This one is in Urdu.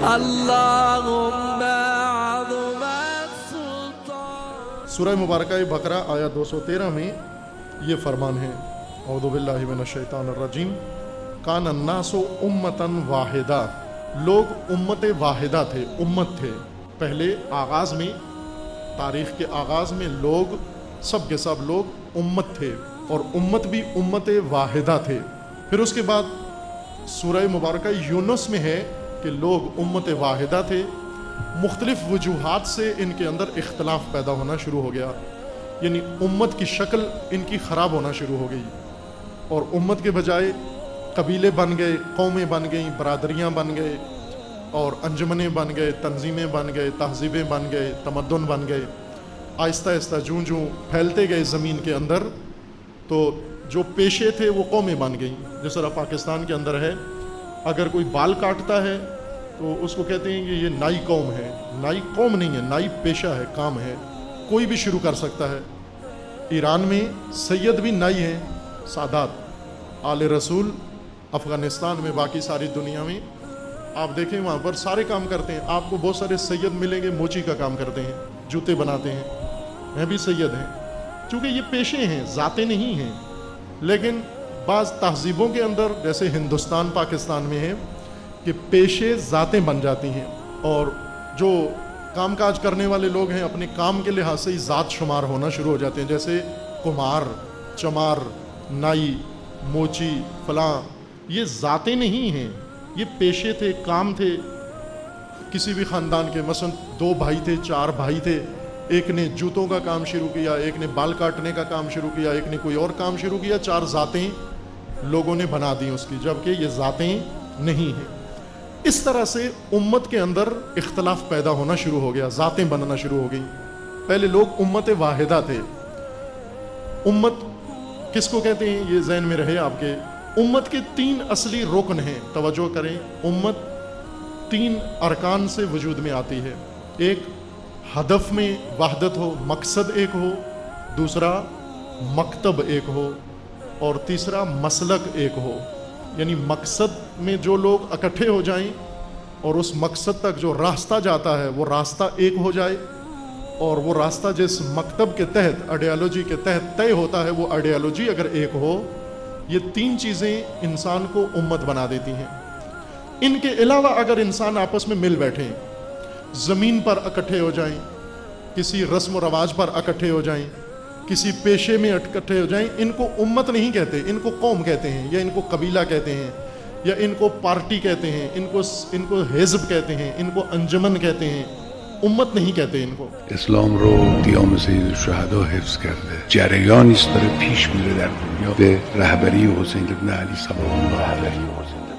اللهم عظمت سلطان. سورہ مبارکہ بقرہ آیت 213 میں یہ فرمان ہے، اعوذ باللہ من الشیطان الرجیم، کان الناس امتاً واحدہ، لوگ امت واحدہ تھے، امت تھے. پہلے آغاز میں، تاریخ کے آغاز میں لوگ سب کے سب لوگ امت تھے، اور امت بھی امت واحدہ تھے. پھر اس کے بعد سورہ مبارکہ یونس میں ہے کہ لوگ امت واحدہ تھے، مختلف وجوہات سے ان کے اندر اختلاف پیدا ہونا شروع ہو گیا، یعنی امت کی شکل ان کی خراب ہونا شروع ہو گئی، اور امت کے بجائے قبیلے بن گئے، قومیں بن گئیں، برادریاں بن گئے، اور انجمنیں بن گئے، تنظیمیں بن گئے، تہذیبیں بن گئے، تمدن بن گئے. آہستہ آہستہ جوں جوں پھیلتے گئے زمین کے اندر، تو جو پیشے تھے وہ قومیں بن گئیں. جس طرح پاکستان کے اندر ہے، اگر کوئی بال کاٹتا ہے تو اس کو کہتے ہیں کہ یہ نائی قوم ہے. نائی قوم نہیں ہے، نائی پیشہ ہے، کام ہے، کوئی بھی شروع کر سکتا ہے. ایران میں سید بھی نائی ہیں، سادات آل رسول. افغانستان میں، باقی ساری دنیا میں آپ دیکھیں وہاں پر سارے کام کرتے ہیں. آپ کو بہت سارے سید ملیں گے، موچی کا کام کرتے ہیں، جوتے بناتے ہیں، وہ بھی سید ہیں. چونکہ یہ پیشے ہیں، ذاتیں نہیں ہیں. لیکن بعض تہذیبوں کے اندر، جیسے ہندوستان پاکستان میں ہے، کہ پیشے ذاتیں بن جاتی ہیں، اور جو کام کاج کرنے والے لوگ ہیں اپنے کام کے لحاظ سے ہی ذات شمار ہونا شروع ہو جاتے ہیں. جیسے کمہار، چمار، نائی، موچی، فلاں، یہ ذاتیں نہیں ہیں، یہ پیشے تھے، کام تھے. کسی بھی خاندان کے مثلا 2 بھائی تھے، 4 بھائی تھے، ایک نے جوتوں کا کام شروع کیا، ایک نے بال کاٹنے کا کام شروع کیا، ایک نے کوئی اور کام شروع کیا. 4 ذاتیں لوگوں نے بنا دی اس کی، جبکہ یہ ذاتیں نہیں ہیں. اس طرح سے امت کے اندر اختلاف پیدا ہونا شروع ہو گیا، ذاتیں بننا شروع ہو گئیں. پہلے لوگ امت واحدہ تھے. امت کس کو کہتے ہیں یہ ذہن میں رہے آپ کے. امت کے 3 اصلی رکن ہیں، توجہ کریں. امت 3 ارکان سے وجود میں آتی ہے. ایک، ہدف میں وحدت ہو، مقصد ایک ہو. دوسرا، مکتب ایک ہو. اور تیسرا، مسلک ایک ہو. یعنی مقصد میں جو لوگ اکٹھے ہو جائیں، اور اس مقصد تک جو راستہ جاتا ہے وہ راستہ ایک ہو جائے، اور وہ راستہ جس مکتب کے تحت، آئیڈیالوجی کے تحت طے ہوتا ہے، وہ آئیڈیالوجی اگر ایک ہو. یہ 3 چیزیں انسان کو امت بنا دیتی ہیں. ان کے علاوہ اگر انسان آپس میں مل بیٹھیں، زمین پر اکٹھے ہو جائیں، کسی رسم و رواج پر اکٹھے ہو جائیں، کسی پیشے میں اکٹھے ہو جائیں، ان کو امت نہیں کہتے، ان کو قوم کہتے ہیں، یا ان کو قبیلہ کہتے ہیں، یا ان کو پارٹی کہتے ہیں، ان کو حزب کہتے ہیں، ان کو انجمن کہتے ہیں. امت نہیں کہتے ان کو. اسلام رو قیام سید الشهدا حفظ کرده، جریانی است داره پیش میره در دنیا به رهبری حسین ابن علی صلوات الله علیه.